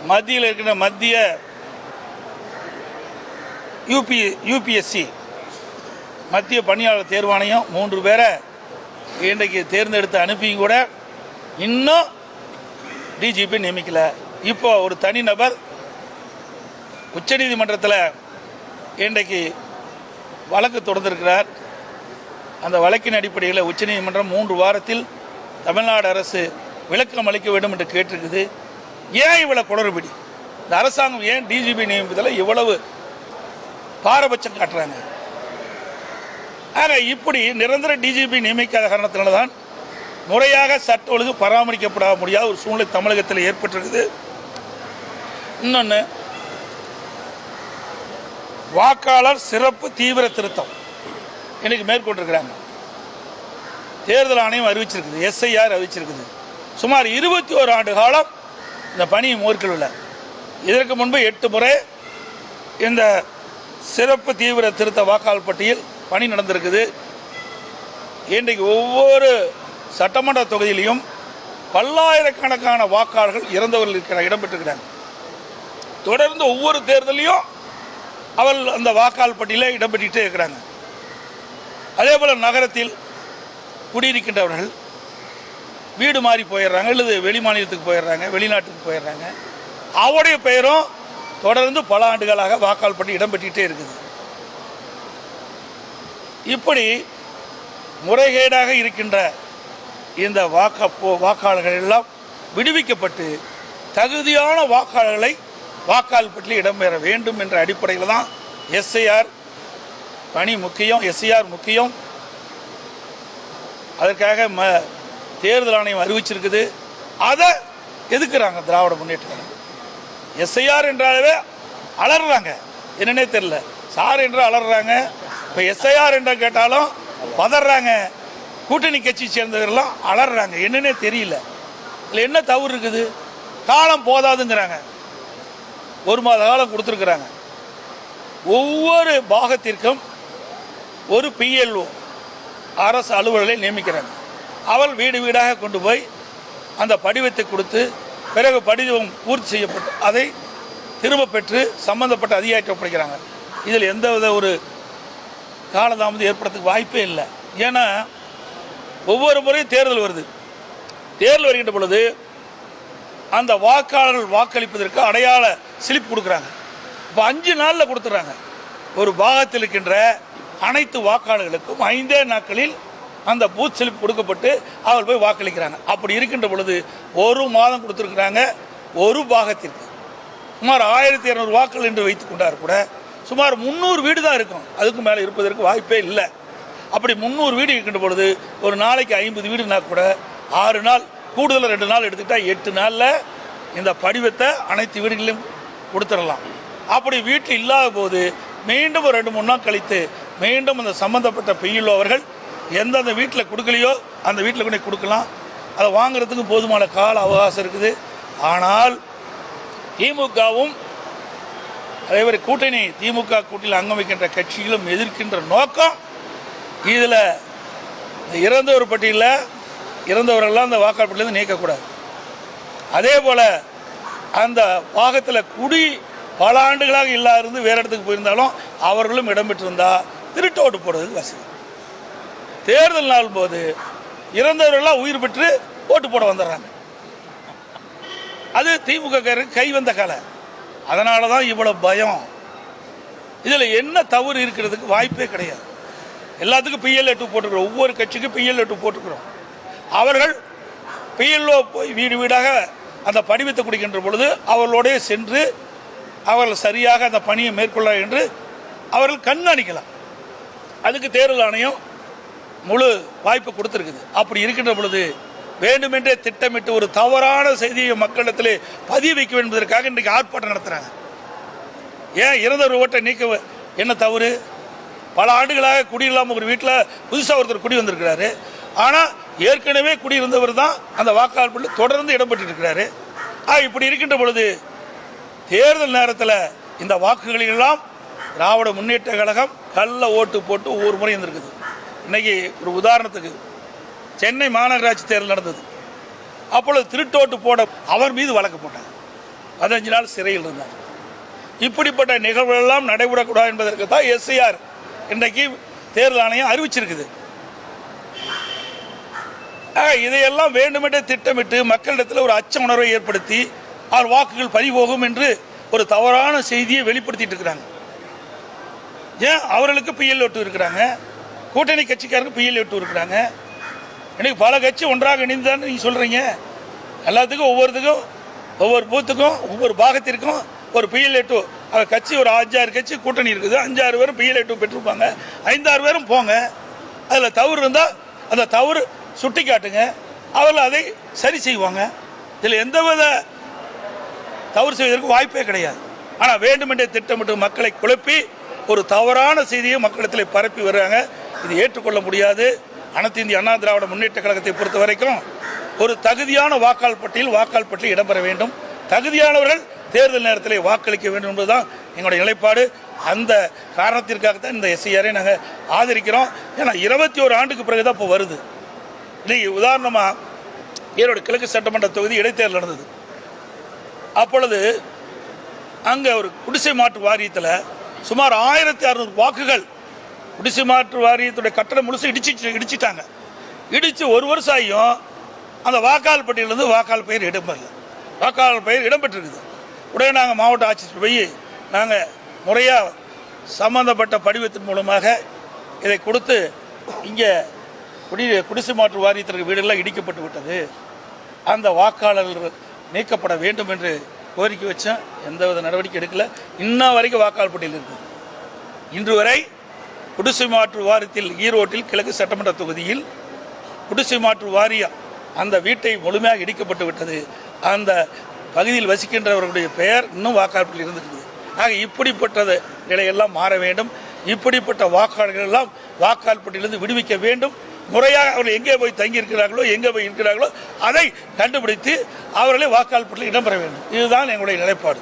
மத்தியில் இருக்கிற மத்திய யூபிஎஸ்சி மத்திய பணியாளர் தேர்வாணையம் 3 பேரை இன்றைக்கு தேர்ந்தெடுத்து அனுப்பியும் கூட இன்னும் டிஜிபி நியமிக்கல. இப்போ ஒரு தனிநபர் உச்சநீதிமன்றத்தில் இன்றைக்கு வழக்கு தொடர்ந்திருக்கிறார். அந்த வழக்கின் அடிப்படையில் உச்சநீதிமன்றம் 3 வாரத்தில் தமிழ்நாடு அரசு விளக்கம் அளிக்க வேண்டும் என்று கேட்டிருக்குது. ஏன் இவ்வளவு குளறுபடி? இந்த அரசாங்கம் ஏன் டிஜிபி நியமிப்பதில் இவ்வளவு பாரபட்சம் காட்டுறாங்க? ஆக இப்படி நிரந்தர டிஜிபி நியமிக்காத காரணத்தினால்தான் முறையாக சட்ட ஒழுங்கு பராமரிக்கப்பட முடியாத ஒரு சூழ்நிலை தமிழகத்தில் ஏற்பட்டிருக்குது. இன்னொன்று, வாக்காளர் சிறப்பு தீவிர திருத்தம் இன்னைக்கு மேற்கொண்டிருக்கிறாங்க. தேர்தல் ஆணையம் அறிவிச்சிருக்குது, எஸ்ஐஆர் அறிவிச்சிருக்குது. சுமார் 21 ஆண்டு காலம் இந்த பணி மேற்கொள்ளல. இதற்கு முன்பு 8 முறை இந்த சிறப்பு தீவிர திருத்த வாக்காளர் பட்டியல் பணி நடந்திருக்குது. இன்றைக்கு ஒவ்வொரு சட்டமன்ற தொகுதியிலையும் பல்லாயிரக்கணக்கான வாக்காளர்கள் இறந்தவர்கள் இருக்கிற இடம்பெற்றிருக்கிறாங்க. தொடர்ந்து ஒவ்வொரு தேர்தலையும் அவர்கள் அந்த வாக்காளர் பட்டியலில் இடம்பெற்றுட்டே இருக்கிறாங்க. அதே போல் நகரத்தில் குடியிருக்கின்றவர்கள் வீடு மாறி போயிடுறாங்க, அல்லது வெளி மாநிலத்துக்கு போயிடுறாங்க, வெளிநாட்டுக்கு போயிடுறாங்க. அவருடைய பெயரும் தொடர்ந்து பல ஆண்டுகளாக வாக்காளர் பட்டியல் இடம்பெற்றுட்டே இருக்குது. இப்படி முறைகேடாக இருக்கின்ற இந்த வாக்காளர்கள் எல்லாம் விடுவிக்கப்பட்டு தகுதியான வாக்காளர்களை வாக்காளர் பட்டியலில் இடம்பெற வேண்டும் என்ற அடிப்படையில் தான் எஸ்ஐஆர் பணி முக்கியம், எஸ்ஐஆர் முக்கியம். அதற்காக தேர்தல் ஆணையம் அறிவிச்சிருக்குது. அதை எதுக்குறாங்க திராவிட முன்னேற்ற கழகம். எஸ்ஐஆர் என்றாலே அலறாங்க, என்னன்னே தெரியல. சார் என்று அலறாங்க. இப்போ எஸ்ஐஆர் என்ற கேட்டாலும் பதறாங்க. கூட்டணி கட்சி சேர்ந்தவர்கள்லாம் அலறாங்க, என்னன்னே தெரியல. இல்லை என்ன தவறு இருக்குது? காலம் போதாதுங்கிறாங்க. 1 மாத காலம் கொடுத்துருக்குறாங்க. ஒவ்வொரு பாகத்திற்கும் ஒரு பிஎல்ஓ அரசு அலுவலர்களை நியமிக்கிறாங்க. அவள் வீடு வீடாக கொண்டு போய் அந்த படிவத்தை கொடுத்து பிறகு படிவம் பூர்த்தி செய்யப்பட்டு அதை திரும்ப பெற்று சம்பந்தப்பட்ட அதிகாரிக்கு ஒப்படைக்கிறாங்க. இதில் எந்தவித ஒரு காலதாமதம் ஏற்படுறதுக்கு வாய்ப்பே இல்லை. ஏன்னா ஒவ்வொரு முறையும் தேர்தல் வருது. தேர்தல் வருகின்ற பொழுது அந்த வாக்காளர்கள் வாக்களிப்பதற்கு அடையாள ஸ்லிப் கொடுக்குறாங்க. இப்போ 5 நாளில் கொடுத்துட்றாங்க. ஒரு பாகத்தில் இருக்கின்ற அனைத்து வாக்காளர்களுக்கும் 5 நாட்களில் அந்த பூத் ஸ்லிப் கொடுக்கப்பட்டு அவர்கள் போய் வாக்களிக்கிறாங்க. அப்படி இருக்கின்ற பொழுது 1 மாதம் கொடுத்துருக்குறாங்க. ஒரு பாகத்திற்கு சுமார் 1200 வாக்குகள் என்று வைத்துக் கொண்டார் கூட சுமார் 300 வீடு தான் இருக்கும். அதுக்கு மேலே இருப்பதற்கு வாய்ப்பே இல்லை. அப்படி 300 வீடு இருக்கின்ற பொழுது ஒரு நாளைக்கு 50 வீடுனா கூட 6 நாள் கூடுதல் 2 நாள் எடுத்துக்கிட்டால் 8 நாளில் இந்த படிவத்தை அனைத்து வீடுகளிலும் கொடுத்துடலாம். அப்படி வீட்டில் இல்லாத போது மீண்டும் ஒரு 2-3 நாள் கழித்து மீண்டும் அந்த சம்பந்தப்பட்ட பிஎல்ஓ அவர்கள் எந்தெந்த வீட்டில் கொடுக்கலையோ அந்த வீட்டில் கொண்டு கொடுக்கலாம். அதை வாங்குறதுக்கு போதுமான கால அவகாசம் இருக்குது. ஆனால் திமுகவும் அதே மாதிரி கூட்டணி திமுக கூட்டணியில் அங்கம் வைக்கின்ற கட்சிகளும் எதிர்க்கின்ற நோக்கம் இதில் இறந்தவர் பட்டியலில் இறந்தவர்கள்லாம் அந்த வாக்காளர் பட்டியலிருந்து நீக்கக்கூடாது. அதே போல் அந்த பாகத்தில் குடி பல ஆண்டுகளாக இல்லாதிருந்து வேறு இடத்துக்கு போயிருந்தாலும் அவர்களும் இடம்பெற்றிருந்தால் திருட்டு ஓட்டு போடுறதுக்கு வசதி. தேர்தல் நாள் போது இறந்தவர்கள்லாம் உயிர் பெற்று ஓட்டு போட வந்துடுறாங்க. அது திமுக கை வந்த கலை. அதனால தான் இவ்வளவு பயம். இதில் என்ன தவறு இருக்கிறதுக்கு வாய்ப்பே கிடையாது. எல்லாத்துக்கும் PL2 போட்டுக்கிறோம். ஒவ்வொரு கட்சிக்கும் PL2 போட்டுக்கிறோம். அவர்கள் PLO போய் வீடு வீடாக அந்த படிவத்தை கொடுக்கின்ற பொழுது அவர்களோடய சென்று அவர்கள் சரியாக அந்த பணியை மேற்கொள்ள என்று அவர்கள் கண்காணிக்கலாம். அதுக்கு தேர்தல் ஆணையம் முழு வாய்ப்பு கொடுத்துருக்குது. அப்படி இருக்கின்ற பொழுது வேண்டுமென்றே திட்டமிட்டு ஒரு தவறான செய்தியை மக்களிடத்திலே பதிய வைக்க வேண்டும் என்பதற்காக இன்றைக்கு ஆர்ப்பாட்டம் நடத்துகிறாங்க. ஏன் இறந்தவர் ஓட்டை நீக்க என்ன தவறு? பல ஆண்டுகளாக குடியில்லாமல் ஒரு வீட்டில் புதுசாக ஒருத்தர் குடி வந்திருக்கிறாரு. ஆனால் ஏற்கனவே குடியிருந்தவர் தான் அந்த வாக்காளர் பட்டியலில் தொடர்ந்து இடம்பெற்று இருக்கிறாரு. இப்படி இருக்கின்ற பொழுது தேர்தல் நேரத்தில் இந்த வாக்குகளெல்லாம் திராவிட முன்னேற்ற கழகம் கள்ள ஓட்டு போட்டு ஒவ்வொரு முறை இருந்திருக்குது. இன்னைக்கு ஒரு உதாரணத்துக்கு சென்னை மாநகராட்சி தேர்தல் நடந்தது. அப்பொழுது திருட்டோட்டு போட அவர் மீது வழக்கு போட்டாங்க. 15 நாள் சிறையில் இருந்தாங்க. இப்படிப்பட்ட நிகழ்வுகளெல்லாம் நடைபெறக்கூடாது என்பதற்கு தான் எஸ்ஐஆர் இன்றைக்கு தேர்தல் ஆணையம் அறிவிச்சிருக்குது. இதையெல்லாம் வேண்டுமென்றே திட்டமிட்டு மக்களிடத்தில் ஒரு அச்ச உணர்வை ஏற்படுத்தி அவர் வாக்குகள் பறிபோகும் என்று ஒரு தவறான செய்தியை வெளிப்படுத்திட்டு இருக்கிறாங்க. ஏன் அவர்களுக்கு பிஎல் ஓட்டு இருக்கிறாங்க, கூட்டணி கட்சிக்காரருக்கு பிஎல் ஓட்டு இருக்கிறாங்க. இன்னைக்கு பல கட்சி ஒன்றாக இணைந்தான்னு நீங்கள் சொல்கிறீங்க. எல்லாத்துக்கும் ஒவ்வொருத்துக்கும் ஒவ்வொரு பூத்துக்கும் ஒவ்வொரு பாகத்திற்கும் ஒரு பிஎல்2 கட்சி ஒரு 5-6 கட்சி கூட்டணி இருக்குது. 5-6 பேரும் பிஎல்2 பெற்றிருப்பாங்க. 5-6 பேரும் போங்க. அதில் தவறு இருந்தால் அந்த தவறு சுட்டி காட்டுங்க, அவர்கள் அதை சரி செய்வாங்க. இதில் எந்தவித தவறு செய்வதற்கு வாய்ப்பே கிடையாது. ஆனால் வேண்டுமென்றே திட்டமிட்டு மக்களை குழப்பி ஒரு தவறான செய்தியை மக்களிடத்தில் பரப்பி வர்றாங்க. இது ஏற்றுக்கொள்ள முடியாது. அனைத்து இந்திய அண்ணா திராவிட முன்னேற்ற கழகத்தை பொறுத்த வரைக்கும் ஒரு தகுதியான வாக்காளர் பட்டியல் இடம்பெற வேண்டும். தகுதியானவர்கள் தேர்தல் நேரத்தில் வாக்களிக்க வேண்டும் என்பதுதான் எங்களுடைய நிலைப்பாடு. அந்த காரணத்திற்காகத்தான் இந்த எஸ்ஐஆரை நாங்கள் ஆதரிக்கிறோம். ஏன்னா 21 ஆண்டுக்கு பிறகுதான் இப்போ வருது. இன்னைக்கு உதாரணமாக ஈரோடு கிழக்கு சட்டமன்ற தொகுதி இடைத்தேர்தல் நடந்தது. அப்பொழுது அங்கே ஒரு குடிசை மாற்று வாரியத்தில் சுமார் 1600 வாக்குகள் குடிசை மாற்று வாரியத்துடைய கட்டணம் முழுசு இடிச்சிட்டாங்க. இடித்து 1 வருஷம் ஆகியும் அந்த வாக்காளர் பட்டியலிருந்து வாக்காளர் பெயர் இடம்பெறல. வாக்காளர் பெயர் இடம்பெற்றிருக்குது. உடனே நாங்கள் மாவட்ட ஆட்சியர் போய் நாங்கள் முறையாக சம்பந்தப்பட்ட படிவத்தின் மூலமாக இதை கொடுத்து இங்கே குடிசை மாற்று வாரியத்திற்கு வீடெல்லாம் இடிக்கப்பட்டு விட்டது, அந்த வாக்காளர்கள் நீக்கப்பட வேண்டும் என்று கோரிக்கை வச்சோம். எந்தவித நடவடிக்கை எடுக்கல. இன்ன வரைக்கும் வாக்காளர் பட்டியல் இருக்குது. இன்று வரை குடிசை மாற்று வாரியத்தில் ஈரோட்டில் கிழக்கு சட்டமன்ற தொகுதியில் குடிசை மாற்று வாரியம் அந்த வீட்டை முழுமையாக இடிக்கப்பட்டு விட்டது. அந்த பகுதியில் வசிக்கின்றவர்களுடைய பெயர் இன்னும் வாக்காளர் பட்டியல் இருந்துஇருக்குது. ஆக இப்படிப்பட்டது நிலையெல்லாம் மாற வேண்டும். இப்படிப்பட்ட வாக்காளர்கள் எல்லாம் வாக்காளர் பட்டியலிருந்து விடுவிக்க வேண்டும். முறையாக அவர்கள் எங்கே போய் தங்கியிருக்கிறார்களோ எங்கே போய் இருக்கிறார்களோ அதை கண்டுபிடித்து அவர்களே வாக்காளர் பட்டியலில் இடம்பெற வேண்டும். இதுதான் எங்களுடைய நிலைப்பாடு.